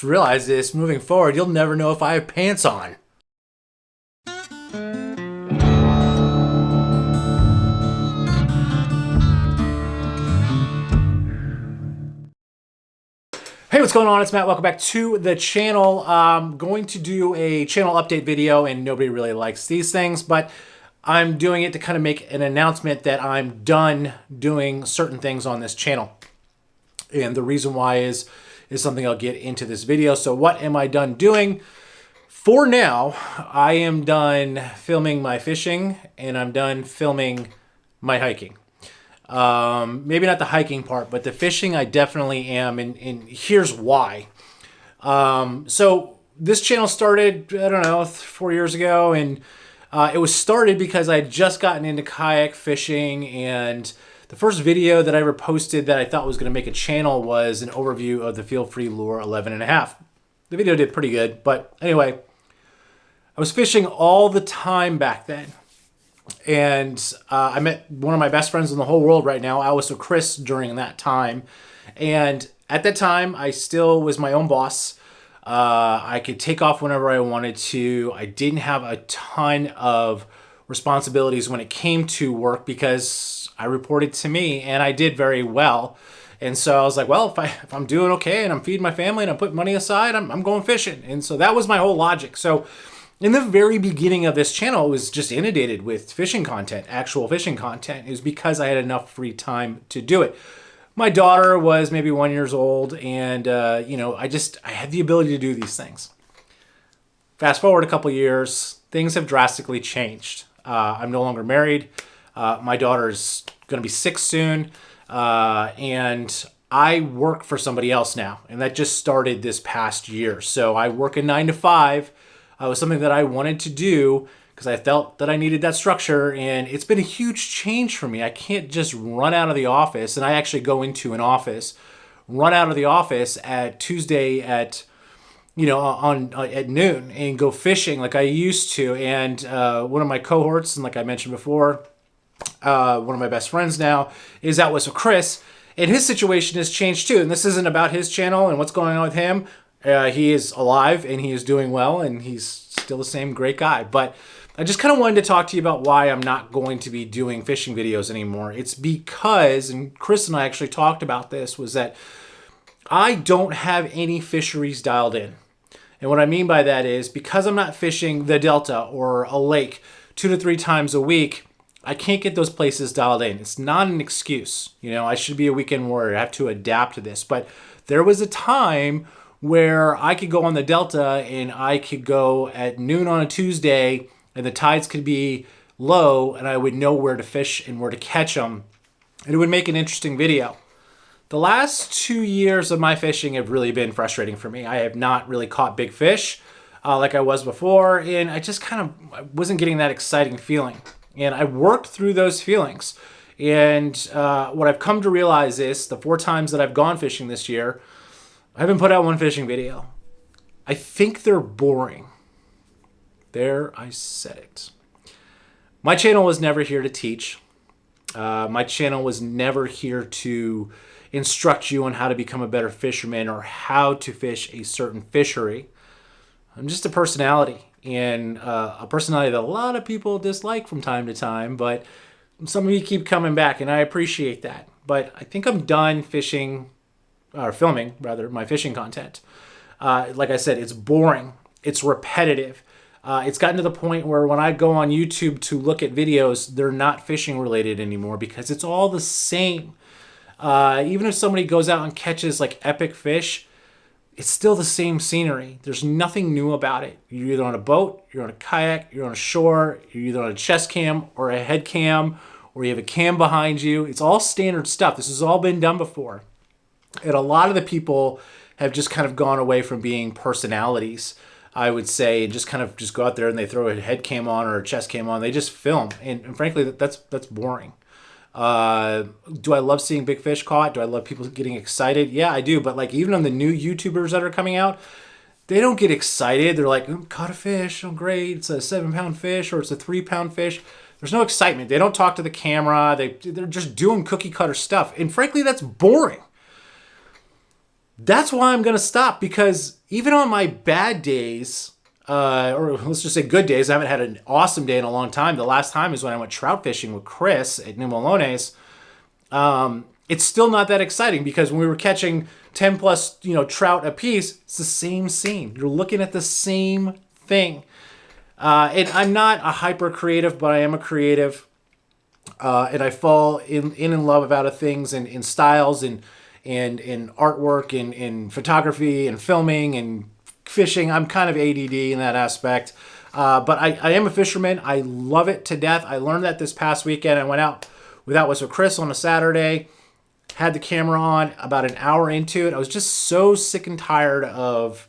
realized this, moving forward, you'll never know if I have pants on. Hey, what's going on? It's Matt. Welcome back to the channel. I'm going to do a channel update video, and nobody really likes these things, but I'm doing it to kind of make an announcement that I'm done doing certain things on this channel. And the reason why is something I'll get into this video. So what am I done doing? For now, I am done filming my fishing, and I'm done filming my hiking. Maybe not the hiking part, but the fishing I definitely am, and here's why. So this channel started, I don't know, 4 years ago, and it was started because I had just gotten into kayak fishing, and the first video that I ever posted that I thought was going to make a channel was an overview of the Feel Free Lure 11.5. The video did pretty good, but anyway, I was fishing all the time back then. And I met one of my best friends in the whole world right now, Alice or Chris, during that time. And at that time, I still was my own boss. I could take off whenever I wanted to. I didn't have a ton of responsibilities when it came to work because I reported to me, and I did very well. And so I was like, well, if I'm doing okay and I'm feeding my family and I'm putting money aside, I'm going fishing. And so that was my whole logic. So in the very beginning of this channel, it was just inundated with fishing content, actual fishing content. It was because I had enough free time to do it. My daughter was maybe 1 year old, and I had the ability to do these things. Fast forward a couple years, things have drastically changed. I'm no longer married. My daughter's going to be 6 soon, and I work for somebody else now, and that just started this past year. So I work a 9 to 5. It was something that I wanted to do because I felt that I needed that structure, and it's been a huge change for me. I can't just run out of the office, and I actually go into an office, run out of the office at Tuesday at noon and go fishing like I used to. And one of my cohorts, and like I mentioned before, one of my best friends now is out with Chris, and his situation has changed too. And this isn't about his channel and what's going on with him. He is alive and he is doing well, and he's still the same great guy. But I just kind of wanted to talk to you about why I'm not going to be doing fishing videos anymore. It's because, and Chris and I actually talked about this, was that I don't have any fisheries dialed in. And what I mean by that is because I'm not fishing the Delta or a lake 2 to 3 times a week, I can't get those places dialed in. It's not an excuse. I should be a weekend warrior. I have to adapt to this. But there was a time where I could go on the Delta and I could go at noon on a Tuesday and the tides could be low and I would know where to fish and where to catch them. And it would make an interesting video. The last 2 years of my fishing have really been frustrating for me. I have not really caught big fish like I was before, and I just I wasn't getting that exciting feeling. And I worked through those feelings. And what I've come to realize is the 4 times that I've gone fishing this year, I haven't put out one fishing video. I think they're boring. There, I said it. My channel was never here to teach. My channel was never here to instruct you on how to become a better fisherman or how to fish a certain fishery. I'm just a personality, and a personality that a lot of people dislike from time to time, but some of you keep coming back, and I appreciate that. But I think I'm done filming my fishing content. Like I said, it's boring. It's repetitive. It's gotten to the point where when I go on YouTube to look at videos, they're not fishing related anymore because it's all the same. Even if somebody goes out and catches like epic fish, it's still the same scenery. There's nothing new about it. You're either on a boat, you're on a kayak, you're on a shore, you're either on a chest cam or a head cam, or you have a cam behind you. It's all standard stuff. This has all been done before. And a lot of the people have just kind of gone away from being personalities, I would say, and just go out there and they throw a head cam on or a chest cam on. They just film. And frankly, that's boring. Do I love seeing big fish caught? Do I love people getting excited? Yeah, I do. But like even on the new YouTubers that are coming out, they don't get excited. They're like, caught a fish. Oh, great. It's a 7-pound fish or it's a 3-pound fish. There's no excitement. They don't talk to the camera. They're just doing cookie cutter stuff. And frankly, that's boring. That's why I'm going to stop, because even on my bad days, or let's just say good days, I haven't had an awesome day in a long time. The last time is when I went trout fishing with Chris at New Melones. It's still not that exciting, because when we were catching 10 plus, trout a piece, it's the same scene. You're looking at the same thing. And I'm not a hyper creative, but I am a creative. And I fall in love about things and in styles and in artwork and in photography and filming and fishing. I'm kind of ADD in that aspect. But I am a fisherman. I love it to death. I learned that this past weekend. I went out with Chris on a Saturday, had the camera on about an hour into it. I was just so sick and tired of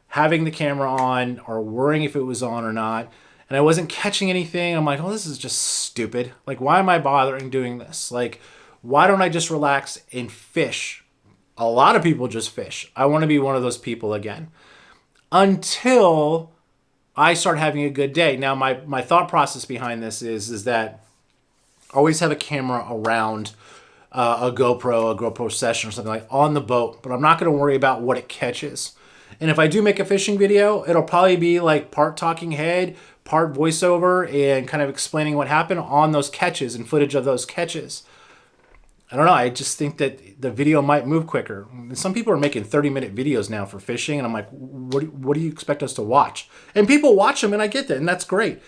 having the camera on or worrying if it was on or not. And I wasn't catching anything. I'm like, oh, this is just stupid. Like, why am I bothering doing this? Like, why don't I just relax and fish? A lot of people just fish. I want to be one of those people again. Until I start having a good day. Now, my thought process behind this is that I always have a camera around a GoPro session or something, like on the boat. But I'm not going to worry about what it catches. And if I do make a fishing video, it'll probably be like part talking head, part voiceover, and kind of explaining what happened on those catches and footage of those catches. I don't know. I just think that the video might move quicker. Some people are making 30-minute videos now for fishing, and I'm like, what do you expect us to watch? And people watch them, and I get that, and that's great.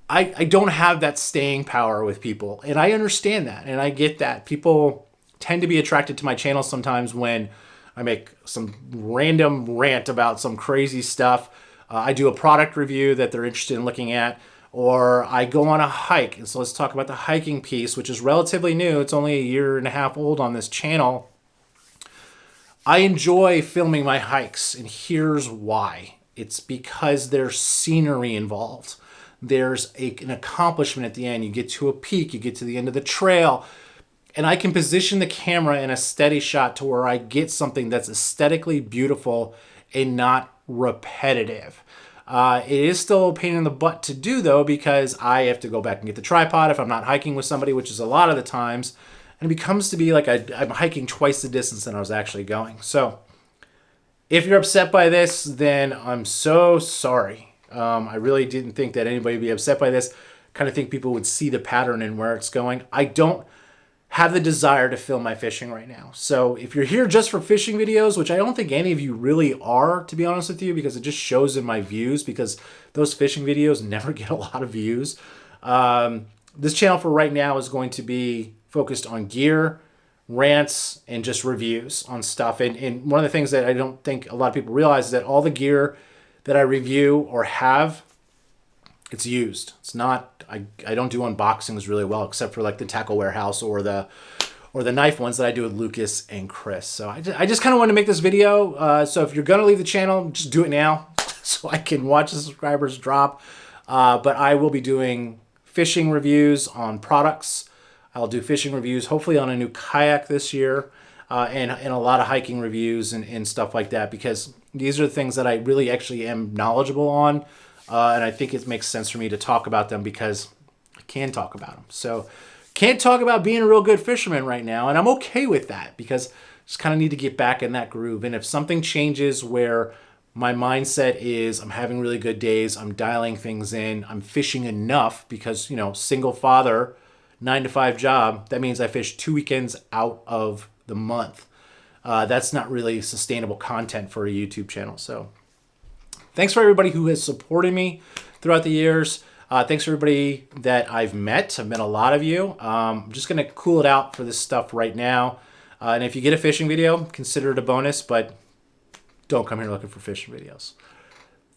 I don't have that staying power with people, and I understand that, and I get that. People tend to be attracted to my channel sometimes when I make some random rant about some crazy stuff. I do a product review that they're interested in looking at, or I go on a hike. And so let's talk about the hiking piece, which is relatively new. It's only a year and a half old on this channel. I enjoy filming my hikes, and here's why. It's because there's scenery involved. There's an accomplishment at the end. You get to a peak, you get to the end of the trail, and I can position the camera in a steady shot to where I get something that's aesthetically beautiful and not repetitive. It is still a pain in the butt to do, though, because I have to go back and get the tripod if I'm not hiking with somebody, which is a lot of the times. And it becomes to be like I'm hiking twice the distance than I was actually going. So if you're upset by this, then I'm so sorry. I really didn't think that anybody would be upset by this. Kind of think people would see the pattern and where it's going. I don't have the desire to film my fishing right now. So if you're here just for fishing videos, which I don't think any of you really are, to be honest with you, because it just shows in my views, because those fishing videos never get a lot of views. This channel for right now is going to be focused on gear, rants, and just reviews on stuff. And one of the things that I don't think a lot of people realize is that all the gear that I review or have, it's used. It's not, I don't do unboxings really well, except for like the Tackle Warehouse or the knife ones that I do with Lucas and Chris. So I just kind of wanted to make this video. So if you're going to leave the channel, just do it now so I can watch the subscribers drop. But I will be doing fishing reviews on products. I'll do fishing reviews, hopefully on a new kayak this year, and a lot of hiking reviews and stuff like that, because these are the things that I really actually am knowledgeable on. And I think it makes sense for me to talk about them because I can talk about them. So can't talk about being a real good fisherman right now, and I'm okay with that because I just kind of need to get back in that groove. And if something changes where my mindset is I'm having really good days, I'm dialing things in, I'm fishing enough because, single father, 9-to-5 job, that means I fish 2 weekends out of the month. That's not really sustainable content for a YouTube channel. So thanks for everybody who has supported me throughout the years. Thanks for everybody that I've met. I've met a lot of you. I'm just going to cool it out for this stuff right now. And if you get a fishing video, consider it a bonus, but don't come here looking for fishing videos.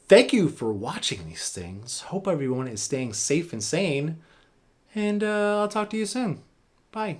Thank you for watching these things. Hope everyone is staying safe and sane. And I'll talk to you soon. Bye.